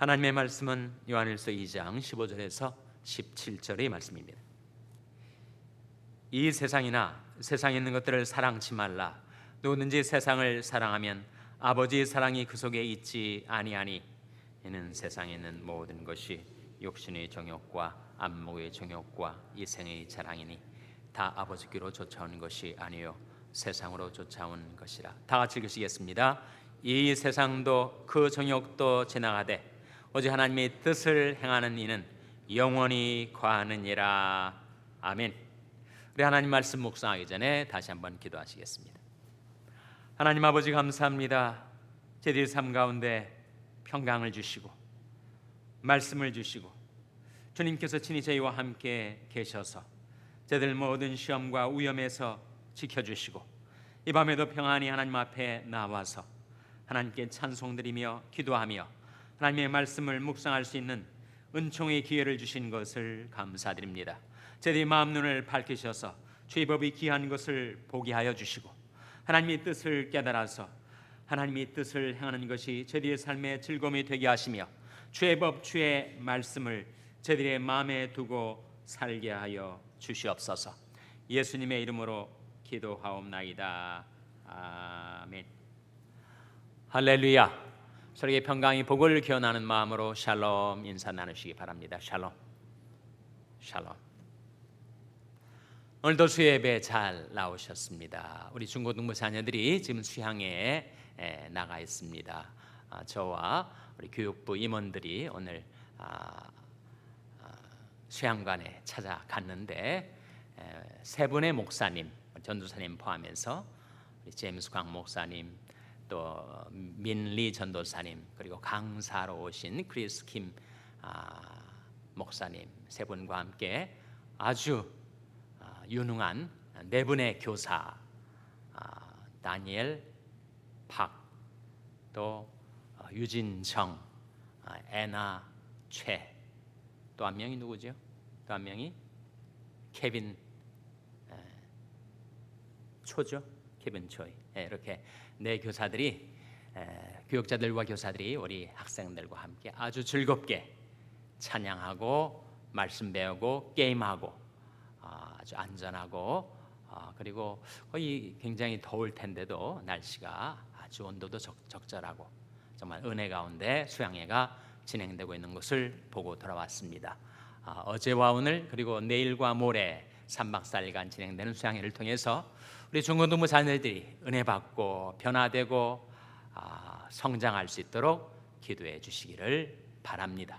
하나님의 말씀은 요한일서 2장 15절에서 17절의 말씀입니다. 이 세상이나 세상에 있는 것들을 사랑치 말라. 누구든지 세상을 사랑하면 아버지의 사랑이 그 속에 있지 아니하니. 이는 세상에 있는 모든 것이 육신의 정욕과 안목의 정욕과 이생의 자랑이니 다 아버지께로 쫓아온 것이 아니요 세상으로 쫓아온 것이라. 다 같이 읽으시겠습니다. 이 세상도 그 정욕도 지나가되 오직 하나님의 뜻을 행하는 이는 영원히 거하느니라. 아멘. 우리 하나님 말씀 묵상하기 전에 다시 한번 기도하시겠습니다. 하나님 아버지 감사합니다. 저희들 삶 가운데 평강을 주시고 말씀을 주시고 주님께서 친히 저희와 함께 계셔서 저희들 모든 시험과 위험에서 지켜주시고 이 밤에도 평안히 하나님 앞에 나와서 하나님께 찬송드리며 기도하며 하나님의 말씀을 묵상할 수 있는 은총의 기회를 주신 것을 감사드립니다. 저희의 마음 눈을 밝히셔서 주의 법이 귀한 것을 보게 하여 주시고 하나님의 뜻을 깨달아서 하나님의 뜻을 행하는 것이 저희의 삶의 즐거움이 되게 하시며 주의 법, 주의 말씀을 저희의 마음에 두고 살게 하여 주시옵소서. 예수님의 이름으로 기도하옵나이다. 아멘. 할렐루야. 서로에게 평강이 복을 기원하는 마음으로 샬롬 인사 나누시기 바랍니다. 샬롬. 샬롬. 오늘도 수예배 잘 나오셨습니다. 우리 중고등부 자녀들이 지금 수양회에 나가 있습니다. 저와 우리 교육부 임원들이 오늘 수양관에 찾아갔는데 세 분의 목사님, 전도사님 포함해서 우리 제임스 광 목사님, 또 민리 전도사님, 그리고 강사로 오신 크리스 킴 목사님 세 분과 함께 아주 유능한 네 분의 교사, 다니엘, 박, 또 유진정, 애나, 최, 또 한 명이 누구죠? 또 한 명이 케빈 초죠? 케빈 초이. 이렇게 네 교사들이 교육자들과 교사들이 우리 학생들과 함께 아주 즐겁게 찬양하고 말씀 배우고 게임하고 아주 안전하고 그리고 거의 굉장히 더울 텐데도 날씨가 아주 온도도 적절하고 정말 은혜 가운데 수양회가 진행되고 있는 것을 보고 돌아왔습니다. 어제와 오늘 그리고 내일과 모레 3박 4일간 진행되는 수양회를 통해서 우리 중고등부 자녀들이 은혜 받고 변화되고 성장할 수 있도록 기도해 주시기를 바랍니다.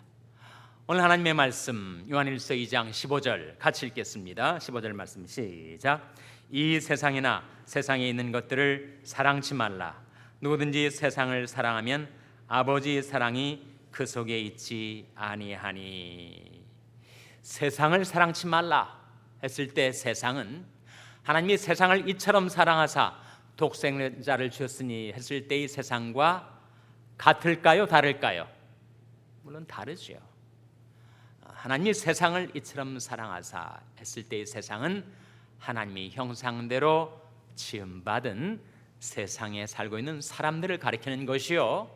오늘 하나님의 말씀 요한일서 2장 15절 같이 읽겠습니다. 15절 말씀 시작. 이 세상이나 세상에 있는 것들을 사랑치 말라. 누구든지 세상을 사랑하면 아버지의 사랑이 그 속에 있지 아니하니. 세상을 사랑치 말라 했을 때 세상은 하나님이 세상을 이처럼 사랑하사 독생자를 주었으니 했을 때의 세상과 같을까요? 다를까요? 물론 다르죠. 하나님이 세상을 이처럼 사랑하사 했을 때의 세상은 하나님의 형상대로 지음받은 세상에 살고 있는 사람들을 가리키는 것이요,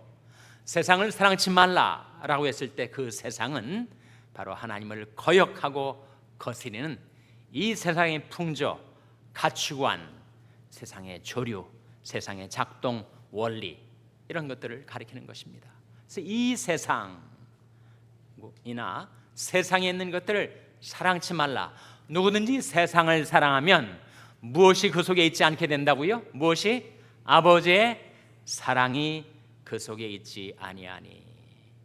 세상을 사랑치 말라라고 했을 때 그 세상은 바로 하나님을 거역하고 거스리는 이 세상의 풍조, 가치관, 세상의 조류, 세상의 작동 원리, 이런 것들을 가리키는 것입니다. 그래서 이 세상이나 세상에 있는 것들을 사랑치 말라. 누구든지 세상을 사랑하면 무엇이 그 속에 있지 않게 된다고요? 무엇이? 아버지의 사랑이 그 속에 있지 아니하니.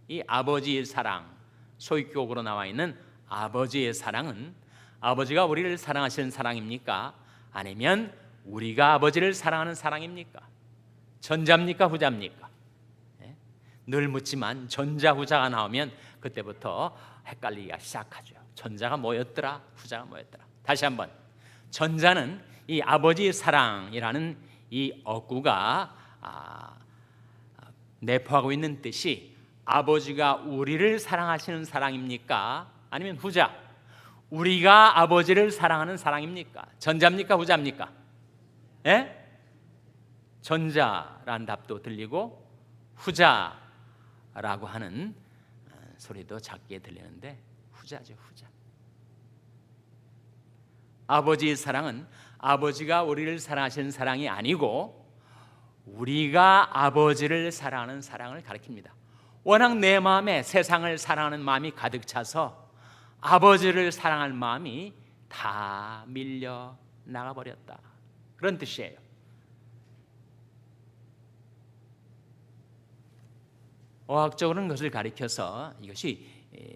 이 아버지의 사랑, 소유격으로 나와 있는 아버지의 사랑은 아버지가 우리를 사랑하시는 사랑입니까? 아니면 우리가 아버지를 사랑하는 사랑입니까? 전자입니까? 후자입니까? 늘 묻지만 전자 후자가 나오면 그때부터 헷갈리기가 시작하죠. 전자가 뭐였더라? 후자가 뭐였더라? 다시 한번, 전자는 이 아버지의 사랑이라는 이 어구가 내포하고 있는 뜻이 아버지가 우리를 사랑하시는 사랑입니까? 아니면 후자, 우리가 아버지를 사랑하는 사랑입니까? 전자입니까? 후자입니까? 예? 전자라는 답도 들리고 후자라고 하는 소리도 작게 들리는데 후자죠, 후자. 아버지의 사랑은 아버지가 우리를 사랑하시는 사랑이 아니고 우리가 아버지를 사랑하는 사랑을 가리킵니다. 워낙 내 마음에 세상을 사랑하는 마음이 가득 차서 아버지를 사랑할 마음이 다 밀려 나가버렸다, 그런 뜻이에요. 어학적으로는 그것을 가리켜서 이것이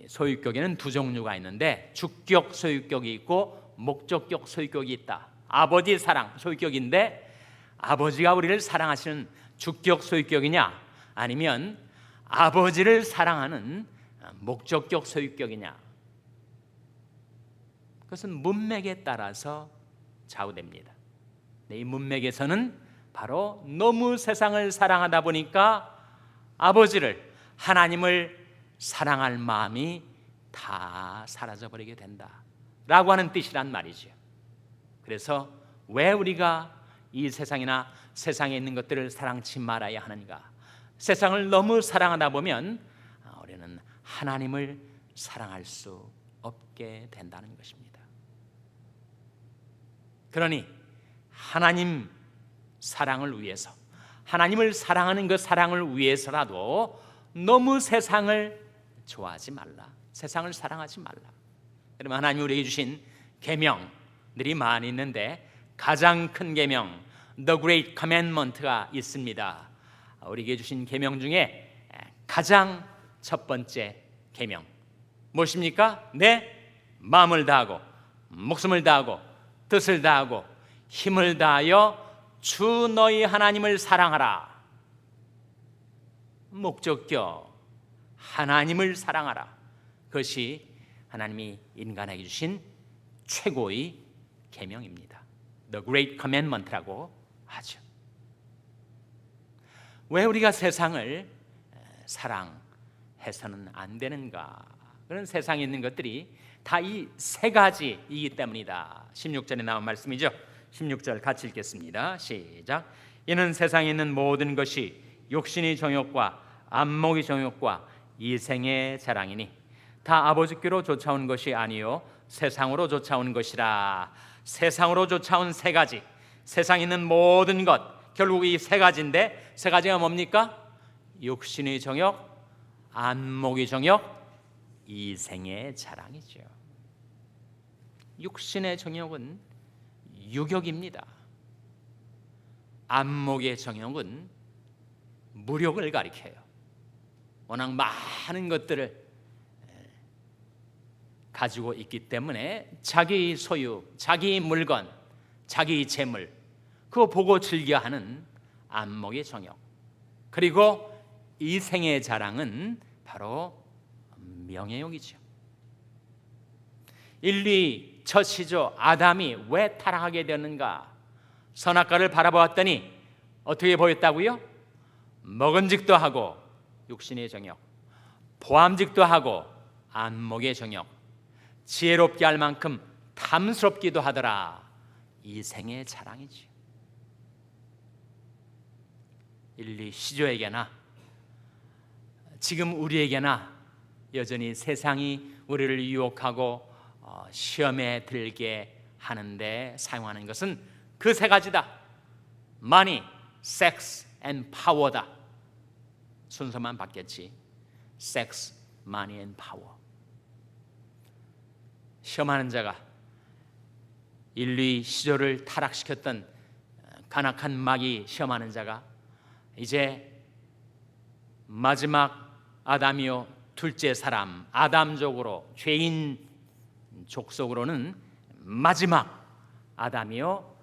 소유격에는 두 종류가 있는데 주격 소유격이 있고 목적격 소유격이 있다. 아버지 사랑 소유격인데 아버지가 우리를 사랑하시는 주격 소유격이냐 아니면 아버지를 사랑하는 목적격 소유격이냐, 그것은 문맥에 따라서 좌우됩니다. 이 문맥에서는 바로 너무 세상을 사랑하다 보니까 아버지를, 하나님을 사랑할 마음이 다 사라져버리게 된다라고 하는 뜻이란 말이죠. 그래서 왜 우리가 이 세상이나 세상에 있는 것들을 사랑치 말아야 하는가? 세상을 너무 사랑하다 보면 우리는 하나님을 사랑할 수 없게 된다는 것입니다. 그러니 하나님 사랑을 위해서, 하나님을 사랑하는 그 사랑을 위해서라도 너무 세상을 좋아하지 말라, 세상을 사랑하지 말라. 여러분, 하나님이 우리에게 주신 계명들이 많이 있는데 가장 큰 계명, The Great Commandment가 있습니다. 우리에게 주신 계명 중에 가장 첫 번째 계명 무엇입니까? 내 마음을 다하고 목숨을 다하고 뜻을 다하고 힘을 다하여 주 너희 하나님을 사랑하라. 목적격, 하나님을 사랑하라. 그것이 하나님이 인간에게 주신 최고의 계명입니다. The Great Commandment라고 하죠. 왜 우리가 세상을 사랑해서는 안 되는가? 그런 세상에 있는 것들이 다 이 세 가지이기 때문이다. 16절에 나온 말씀이죠. 16절 같이 읽겠습니다. 시작. 이는 세상에 있는 모든 것이 육신의 정욕과 안목의 정욕과 이생의 자랑이니 다 아버지께로 쫓아온 것이 아니요 세상으로 쫓아온 것이라. 세상으로 쫓아온 세 가지, 세상에 있는 모든 것, 결국 이 세 가지인데 세 가지가 뭡니까? 육신의 정욕, 안목의 정욕, 이생의 자랑이죠. 육신의 정욕은 유격입니다. 안목의 정욕은 무력을 가리켜요. 워낙 많은 것들을 가지고 있기 때문에 자기 소유, 자기 물건, 자기 재물, 그거 보고 즐겨하는 안목의 정욕. 그리고 이생의 자랑은 바로 명예욕이죠. 인류 첫 시조 아담이 왜 타락하게 되었는가? 선악과를 바라보았더니 어떻게 보였다고요? 먹은직도 하고 육신의 정욕, 보암직도 하고 안목의 정욕, 지혜롭게 할 만큼 탐스럽기도 하더라. 이생의 자랑이죠. 인류 시조에게나 지금 우리에게나 여전히 세상이 우리를 유혹하고 시험에 들게 하는데 사용하는 것은 그 세 가지다. Money, Sex, and Power다. 순서만 바뀌었지. Sex, Money, and Power. 시험하는 자가 인류의 시조를 타락시켰던 간악한 마귀 시험하는 자가 이제 마지막 아담이요 둘째 사람 아담족으로, 죄인 족속으로는 마지막 아담이요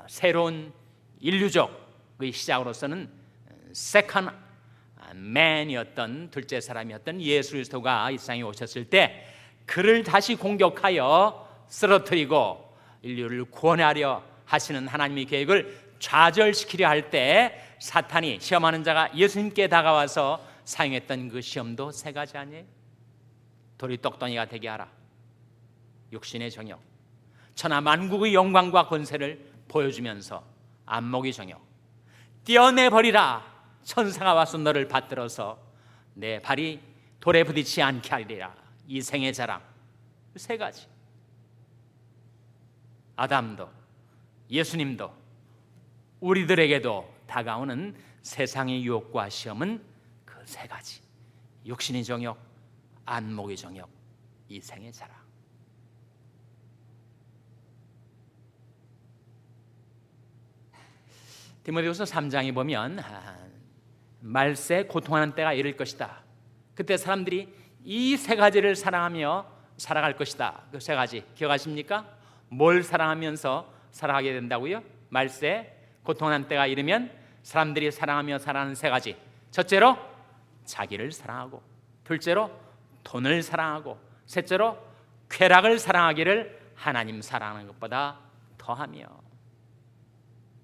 새로운 인류족의 시작으로서는 세컨 맨이었던 둘째 사람이었던 예수 그리스도가 이 세상에 오셨을 때 그를 다시 공격하여 쓰러뜨리고 인류를 구원하려 하시는 하나님의 계획을 좌절시키려 할 때 사탄이, 시험하는 자가 예수님께 다가와서 사용했던 그 시험도 세 가지 아니에요? 돌이 똑똑이가 되게 하라, 육신의 정욕, 천하 만국의 영광과 권세를 보여주면서 안목의 정욕, 떼어내버리라, 천사가 와서 너를 받들어서 내 발이 돌에 부딪히지 않게 하리라. 이 생의 자랑. 세 가지. 아담도 예수님도 우리들에게도 다가오는 세상의 유혹과 시험은 그 세 가지. 육신의 정욕, 안목의 정욕, 이 생의 자랑. 디모데후서 3장에 보면 말세 고통하는 때가 이를 것이다. 그때 사람들이 이 세 가지를 사랑하며 살아갈 것이다. 그 세 가지 기억하십니까? 뭘 사랑하면서 살아가게 된다고요? 말세 고통하는 때가 이르면 사람들이 사랑하며 살아가는 세 가지. 첫째로 자기를 사랑하고, 둘째로 돈을 사랑하고, 셋째로 쾌락을 사랑하기를 하나님 사랑하는 것보다 더하며.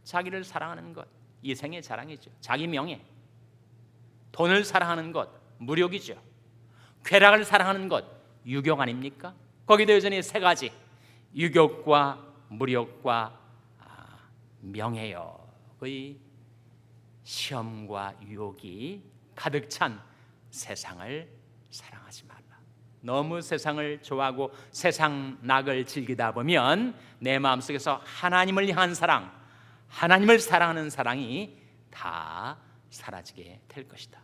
자기를 사랑하는 것, 이 생의 자랑이죠. 자기 명예. 돈을 사랑하는 것, 무력이죠. 쾌락을 사랑하는 것, 유욕 아닙니까? 거기도 여전히 세 가지. 유욕과 무력과 명예요. 거의 시험과 유혹이 가득 찬 세상을 사랑하지 말라. 너무 세상을 좋아하고 세상 낙을 즐기다 보면 내 마음속에서 하나님을 향한 사랑, 하나님을 사랑하는 사랑이 다 사라지게 될 것이다.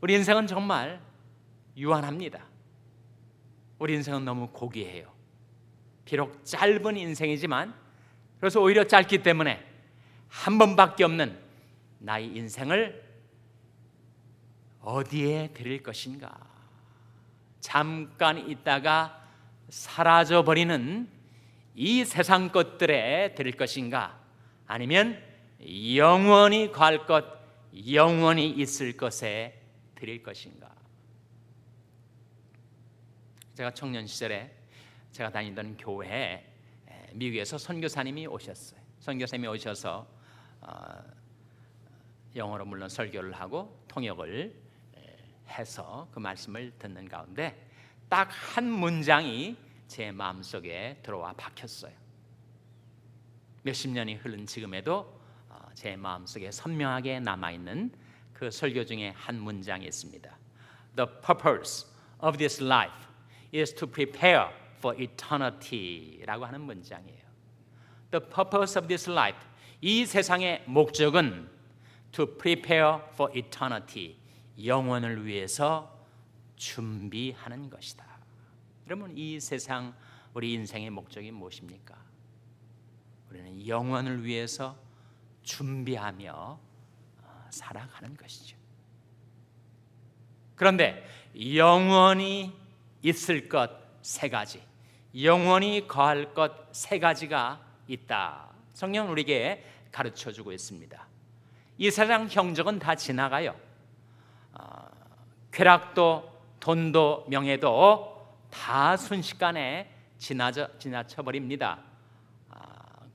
우리 인생은 정말 유한합니다. 우리 인생은 너무 고귀해요. 비록 짧은 인생이지만, 그래서 오히려 짧기 때문에 한 번밖에 없는 나의 인생을 어디에 드릴 것인가? 잠깐 있다가 사라져버리는 이 세상 것들에 드릴 것인가? 아니면 영원히 갈 것, 영원히 있을 것에 드릴 것인가? 제가 청년 시절에 제가 다니던 교회에 미국에서 선교사님이 오셨어요. 선교사님이 오셔서 영어로 물론 설교를 하고 통역을 해서 그 말씀을 듣는 가운데 딱 한 문장이 제 마음속에 들어와 박혔어요. 몇십 년이 흐른 지금에도 제 마음속에 선명하게 남아있는 그 설교 중에 한 문장이 있습니다. The purpose of this life is to prepare for eternity 라고 하는 문장이에요. The purpose of this life, 이 세상의 목적은 to prepare for eternity, 영원을 위해서 준비하는 것이다. 그러면 이 세상 우리 인생의 목적이 무엇입니까? 우리는 영원을 위해서 준비하며 살아가는 것이죠. 그런데 영원히 있을 것 세 가지, 영원히 거할 것 세 가지가 있다. 성경은 우리에게 가르쳐주고 있습니다. 이 세상 형적은 다 지나가요. 쾌락도 돈도 명예도 다 순식간에 지나쳐 버립니다.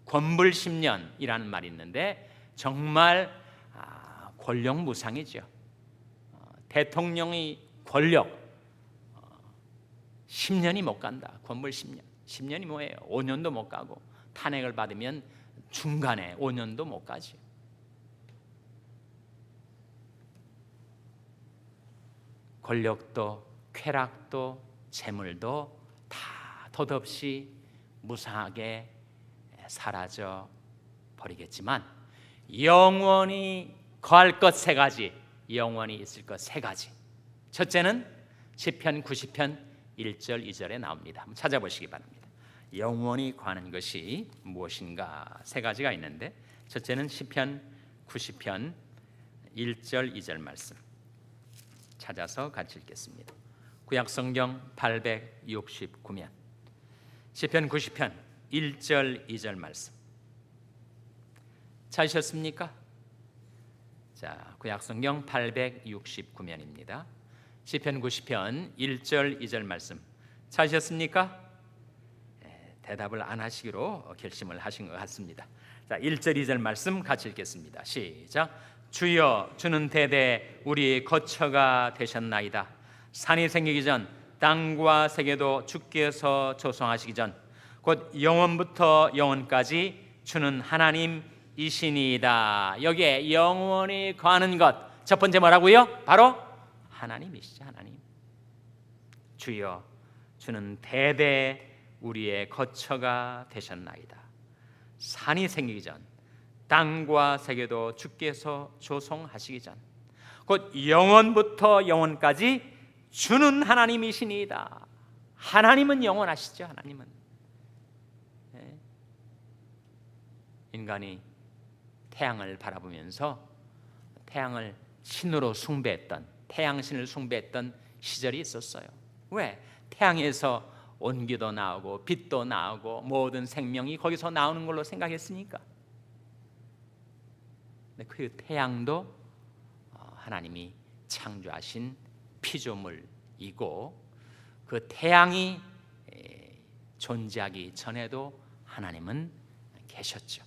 권불 10년이라는 말이 있는데 정말 권력무상이죠. 대통령의 권력 10년이 못 간다. 권불 10년. 10년이 뭐예요? 5년도 못 가고 탄핵을 받으면 중간에 5년도 못 가죠. 권력도 쾌락도 재물도 다 덧없이 무상하게 사라져 버리겠지만 영원히 거할 것 세 가지, 영원히 있을 것 세 가지. 첫째는 시편 90편 1절 2절에 나옵니다. 한번 찾아보시기 바랍니다. 영원히 거하는 것이 무엇인가? 세 가지가 있는데 첫째는 시편 90편 1절 2절 말씀 찾아서 같이 읽겠습니다. 구약성경 869면 시편 90편 1절 2절 말씀 찾으셨습니까? 자, 구약성경 869면입니다. 시편 90편 1절 2절 말씀 찾으셨습니까? 대답을 안 하시기로 결심을 하신 것 같습니다. 자, 1절 2절 말씀 같이 읽겠습니다. 시작. 주여, 주는 대대 우리 거처가 되셨나이다. 산이 생기기 전 땅과 세계도 주께서 조성하시기 전 곧 영원부터 영원까지 주는 하나님이시니이다. 여기에 영원히 거하는 것 첫 번째 뭐라고요? 바로 하나님이시죠. 하나님. 주여, 주는 대대 우리의 거처가 되셨나이다. 산이 생기기 전, 땅과 세계도 주께서 조성하시기 전, 곧 영원부터 영원까지 주는 하나님이시니이다. 하나님은 영원하시죠. 하나님은. 인간이 태양을 바라보면서 태양을 신으로 숭배했던, 태양신을 숭배했던 시절이 있었어요. 왜? 태양에서 온기도 나오고 빛도 나오고 모든 생명이 거기서 나오는 걸로 생각했으니까. 근데 그 태양도 하나님이 창조하신 피조물이고, 그 태양이 존재하기 전에도 하나님은 계셨죠.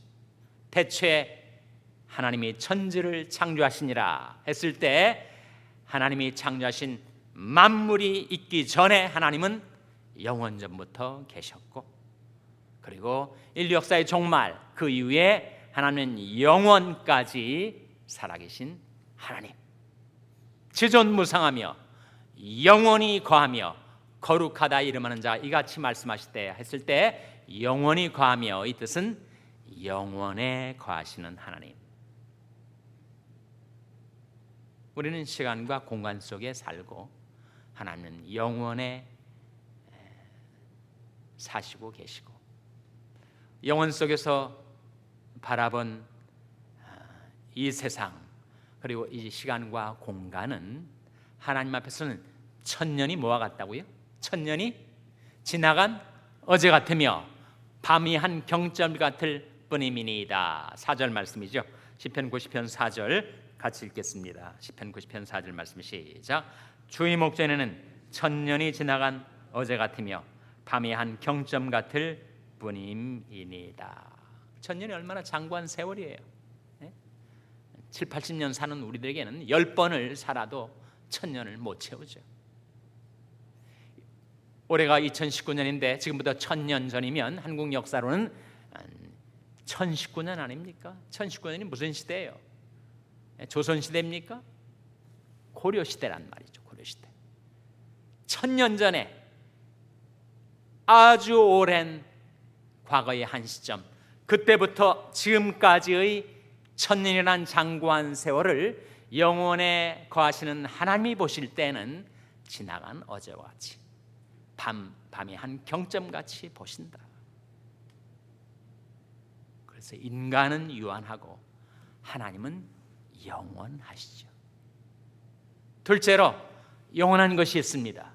대체 하나님이 천지를 창조하시니라 했을 때 하나님이 창조하신 만물이 있기 전에 하나님은 영원전부터 계셨고, 그리고 인류 역사의 종말 그 이후에 하나님은 영원까지 살아계신 하나님, 지존무상하며 영원히 거하며 거룩하다 이름하는 자 이같이 말씀하실 때 했을 때 영원히 거하며 이 뜻은 영원에 거하시는 하나님. 우리는 시간과 공간 속에 살고 하나님은 영원에 사시고 계시고, 영원 속에서 바라본 이 세상 그리고 이 시간과 공간은 하나님 앞에서는 천년이 뭐와 같다고요? 천년이 지나간 어제 같으며 밤이 한 경점 같을 뿐이니이다. 4절 말씀이죠. 시편 90편 4절 같이 읽겠습니다. 시편 90편 4절 말씀 시작. 주의 목전에는 천년이 지나간 어제 같으며 밤이 한 경점 같을 뿐임이니이다. 천년이 얼마나 장구한 세월이에요. 7, 80년 사는 우리들에게는 10번을 살아도 천년을 못 채우죠. 올해가 2019년인데 지금부터 1000년 전이면 한국 역사로는 1019년 아닙니까? 1019년이 무슨 시대예요? 조선시대입니까? 고려시대란 말이죠. 고려시대. 1000년 전에 아주 오랜 과거의 한 시점, 그때부터 지금까지의 1000년이란 장구한 세월을 영원에 거하시는 하나님이 보실 때는 지나간 어제와 같이 밤이 한 경점같이 보신다. 그래서 인간은 유한하고 하나님은 영원하시죠. 둘째로 영원한 것이 있습니다.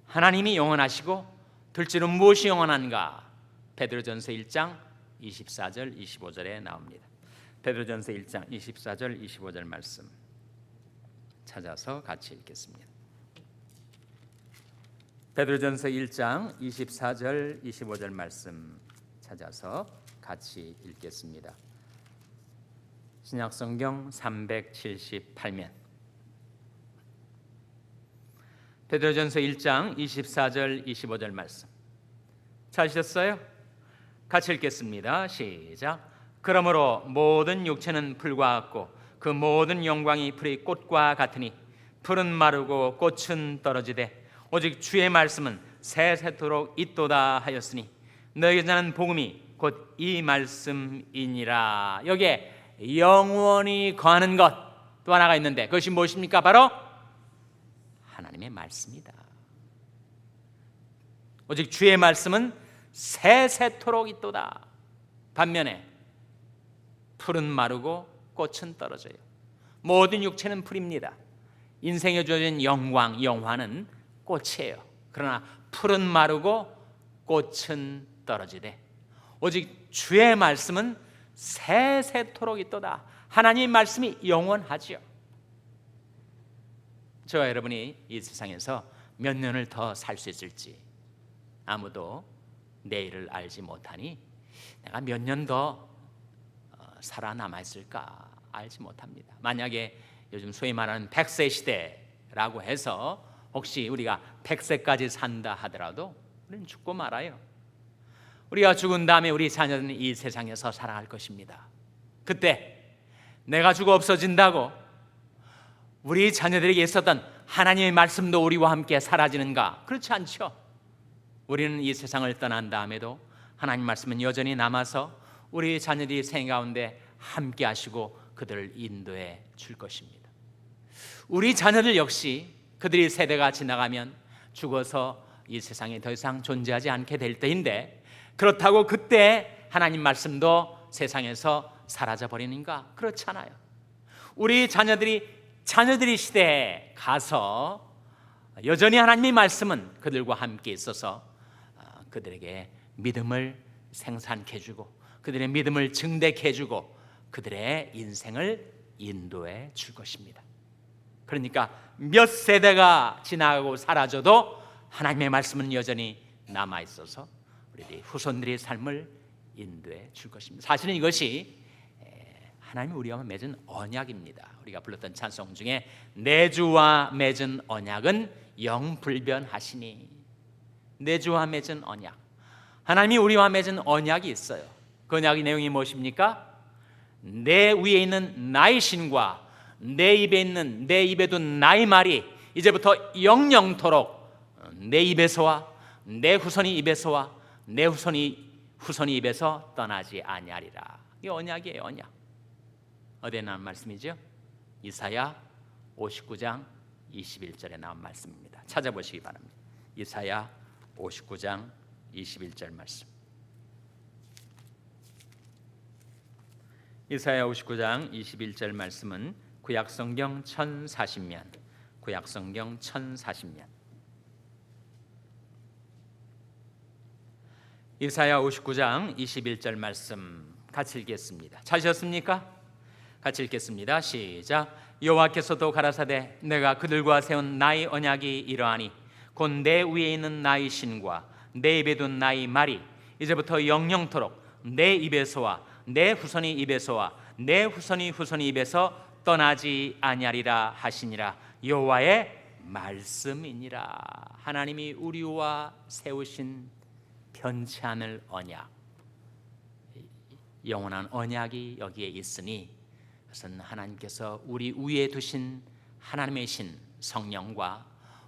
하나님이 영원하시고 둘째로 무엇이 영원한가? 베드로전서 1장 24절 25절에 나옵니다. 베드로전서 1장 24절 25절 말씀 찾아서 같이 읽겠습니다. 베드로전서 1장 24절 25절 말씀 찾아서 같이 읽겠습니다. 신약성경 378면 베드로전서 1장 24절 25절 말씀 찾으셨어요? 같이 읽겠습니다. 시작. 그러므로 모든 육체는 풀과 같고 그 모든 영광이 풀의 꽃과 같으니 풀은 마르고 꽃은 떨어지되 오직 주의 말씀은 세세토록 있도다 하였으니 너에게 전하는 복음이 곧 이 말씀이니라. 여기에 영원히 거하는 것 또 하나가 있는데 그것이 무엇입니까? 바로 하나님의 말씀이다. 오직 주의 말씀은 세세토록 있도다. 반면에 풀은 마르고 꽃은 떨어져요. 모든 육체는 풀입니다. 인생에 주어진 영광, 영화는 꽃이에요. 그러나 풀은 마르고 꽃은 떨어지되 오직 주의 말씀은 세세토록 있도다. 하나님의 말씀이 영원하지요. 저와 여러분이 이 세상에서 몇 년을 더 살 수 있을지 아무도 내일을 알지 못하니 내가 몇 년 더 살아남아 있을까 알지 못합니다. 만약에 요즘 소위 말하는 100세 시대라고 해서 혹시 우리가 100세까지 산다 하더라도 우리는 죽고 말아요. 우리가 죽은 다음에 우리 자녀는 이 세상에서 살아갈 것입니다. 그때 내가 죽어 없어진다고 우리 자녀들에게 있었던 하나님의 말씀도 우리와 함께 사라지는가? 그렇지 않죠. 우리는 이 세상을 떠난 다음에도 하나님 말씀은 여전히 남아서 우리 자녀들이 생 가운데 함께 하시고 그들을 인도해 줄 것입니다. 우리 자녀들 역시 그들이 세대가 지나가면 죽어서 이 세상에 더 이상 존재하지 않게 될 때인데, 그렇다고 그때 하나님 말씀도 세상에서 사라져 버리는가? 그렇지 않아요. 우리 자녀들이 시대에 가서 여전히 하나님의 말씀은 그들과 함께 있어서 그들에게 믿음을 생산케 해주고 그들의 믿음을 증대케 해주고 그들의 인생을 인도해 줄 것입니다. 그러니까 몇 세대가 지나가고 사라져도 하나님의 말씀은 여전히 남아 있어서 우리 후손들의 삶을 인도해 줄 것입니다. 사실은 이것이 하나님이 우리와 맺은 언약입니다. 우리가 불렀던 찬송 중에 내 주와 맺은 언약은 영불변하시니, 내 주와 맺은 언약, 하나님이 우리와 맺은 언약이 있어요. 그 언약의 내용이 무엇입니까? 내 위에 있는 나의 신과 내 입에 둔 나의 말이 이제부터 영영토록 내 입에서와 내 후손의 입에서와 내 후손의 입에서 떠나지 아니하리라. 이 언약이에요. 언약. 어디에 나온 말씀이죠? 이사야 59장 21절에 나온 말씀입니다. 찾아보시기 바랍니다. 이사야 59장 21절 말씀. 이사야 59장 21절 말씀은 구약성경 1040면, 구약성경 1040면. 이사야 59장 21절 말씀 같이 읽겠습니다. 찾으셨습니까? 같이 읽겠습니다. 시작. 여호와께서도 가라사대 내가 그들과 세운 나의 언약이 이러하니 곧 내 위에 있는 나의 신과 내 입에 둔 나의 말이 이제부터 영영토록 내 입에서와 내 후손의 입에서와 내 후손의 입에서 떠나지 아니하리라 하시니라. 여호와의 말씀이니라. 하나님이 우리와 세우신 변치 않을 언약, 영원한 언약이 여기에 있으니 그것은 하나님께서 우리 위에 두신 하나님의 신 성령과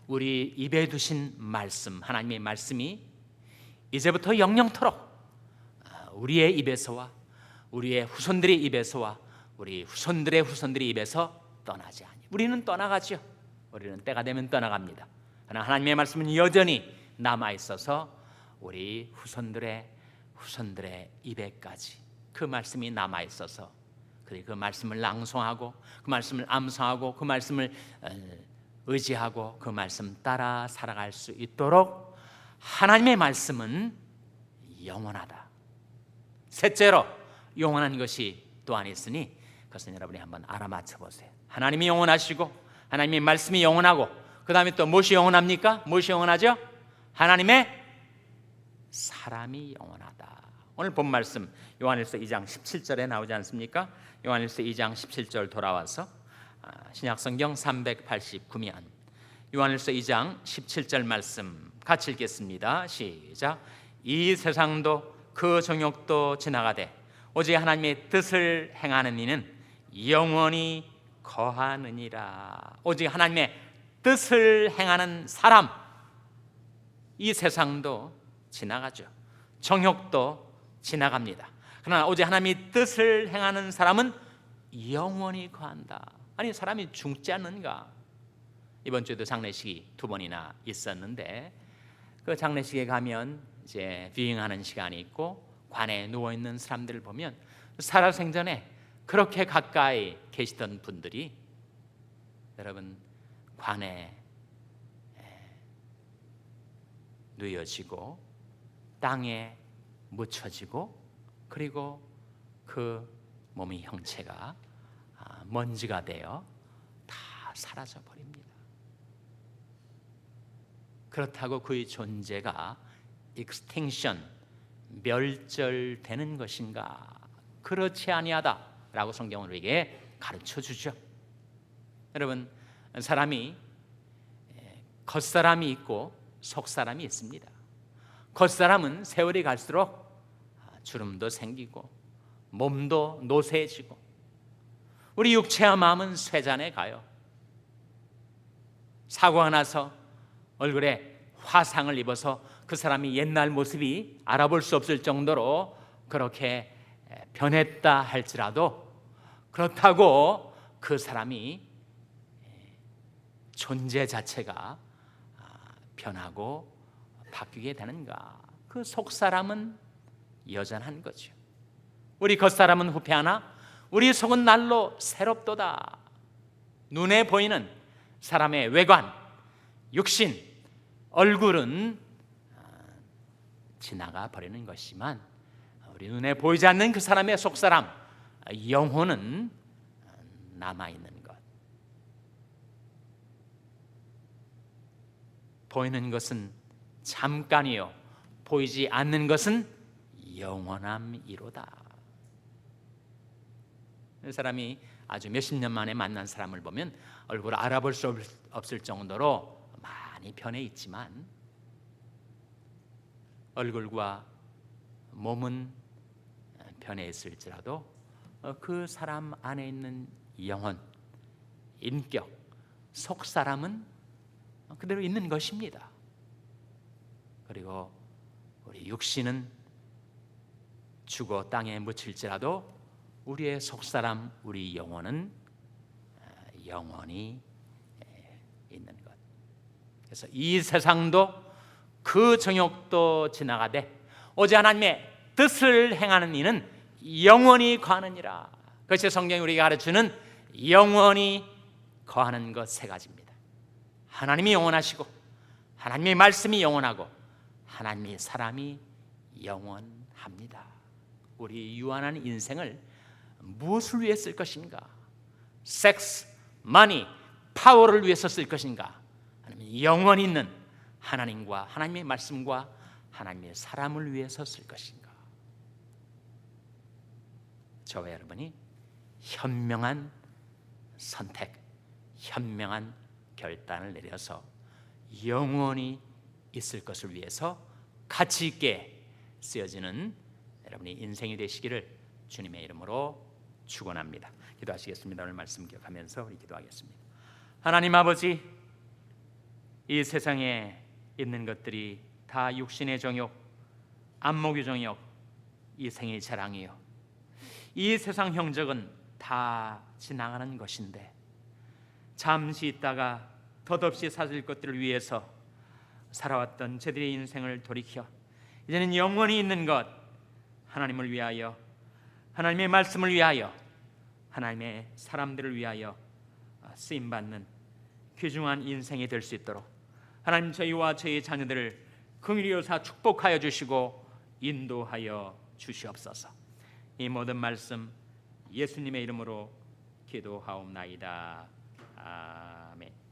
우리 입에 두신 말씀, 하나님의 말씀이 이제부터 영영토록 우리의 입에서와 우리의 후손들의 입에서와 우리 후손들의 입에서 떠나지 아니. 우리는 떠나가죠. 우리는 때가 되면 떠나갑니다. 그러나 하나님의 말씀은 여전히 남아 있어서 우리 후손들의 입에까지 그 말씀이 남아 있어서 그 말씀을 낭송하고 그 말씀을 암송하고 그 말씀을 의지하고 그 말씀 따라 살아갈 수 있도록 하나님의 말씀은 영원하다. 셋째로 영원한 것이 또한 있으니 그것은 여러분이 한번 알아맞혀 보세요. 하나님이 영원하시고 하나님의 말씀이 영원하고 그 다음에 또 무엇이 영원합니까? 무엇이 영원하죠? 하나님의 사람이 영원하다. 오늘 본 말씀 요한일서 2장 17절에 나오지 않습니까? 요한일서 2장 17절 돌아와서 신약성경 389면 요한일서 2장 17절 말씀 같이 읽겠습니다. 시작. 이 세상도 그 정욕도 지나가되 오직 하나님의 뜻을 행하는 이는 영원히 거하느니라. 오직 하나님의 뜻을 행하는 사람, 이 세상도 지나가죠. 정욕도 지나갑니다. 그러나 오직 하나님의 뜻을 행하는 사람은 영원히 거한다. 아니, 사람이 죽지 않는가? 이번 주에도 장례식이 2번이나 있었는데 그 장례식에 가면 이제 뷰잉하는 시간이 있고 관에 누워 있는 사람들을 보면 살아생전에 그렇게 가까이 계시던 분들이 여러분 관에 누여지고 땅에 묻혀지고 그리고 그 몸의 형체가 먼지가 되어 다 사라져 버립니다. 그렇다고 그의 존재가 extinction, 멸절되는 것인가? 그렇지 아니하다라고 성경은 우리에게 가르쳐 주죠. 여러분, 사람이 겉사람이 있고 속사람이 있습니다. 겉사람은 세월이 갈수록 주름도 생기고 몸도 노쇠해지고 우리 육체와 마음은 쇠잔해 가요. 사고가 나서 얼굴에 화상을 입어서 그 사람이 옛날 모습이 알아볼 수 없을 정도로 그렇게 변했다 할지라도, 그렇다고 그 사람이 존재 자체가 변하고 바뀌게 되는가? 그 속사람은 여전한 거죠. 우리 겉사람은 후패하나 우리 속은 날로 새롭도다. 눈에 보이는 사람의 외관, 육신, 얼굴은 지나가 버리는 것이지만 우리 눈에 보이지 않는 그 사람의 속사람, 영혼은 남아있는 것. 보이는 것은 잠깐이요, 보이지 않는 것은 영원함이로다. 그 사람이 아주 몇십 년 만에 만난 사람을 보면 얼굴을 알아볼 수 없을 정도로 많이 변해 있지만 얼굴과 몸은 변해 있을지라도 그 사람 안에 있는 영혼, 인격, 속사람은 그대로 있는 것입니다. 그리고 우리 육신은 죽어 땅에 묻힐지라도 우리의 속사람, 우리 영혼은 영원히 있는 것. 그래서 이 세상도 그 정욕도 지나가되 오직 하나님의 뜻을 행하는 이는 영원히 거하느니라. 그것이 성경이 우리가 가르치는 영원히 거하는 것 세 가지입니다. 하나님이 영원하시고, 하나님의 말씀이 영원하고, 하나님의 사람이 영원합니다. 우리 유한한 인생을 무엇을 위해 쓸 것인가? 섹스, 머니, 파워를 위해서 쓸 것인가? 아니면 영원히 있는 하나님과 하나님의 말씀과 하나님의 사람을 위해서 쓸 것인가? 저와 여러분이 현명한 선택, 현명한 결단을 내려서 영원히 있을 것을 위해서 가치 있게 쓰여지는 여러분의 인생이 되시기를 주님의 이름으로 축원합니다. 기도하시겠습니다. 오늘 말씀 기억하면서 우리 기도하겠습니다. 하나님 아버지, 이 세상에 있는 것들이 다 육신의 정욕, 안목의 정욕, 이 생의 자랑이요, 이 세상 형적은 다 지나가는 것인데 잠시 있다가 덧없이 사라질 것들을 위해서 살아왔던 저들의 인생을 돌이켜 이제는 영원히 있는 것, 하나님을 위하여, 하나님의 말씀을 위하여, 하나님의 사람들을 위하여 쓰임받는 귀중한 인생이 될 수 있도록 하나님, 저희와 저희 자녀들을 긍휼히 여사 축복하여 주시고 인도하여 주시옵소서. 이 모든 말씀 예수님의 이름으로 기도하옵나이다. 아멘.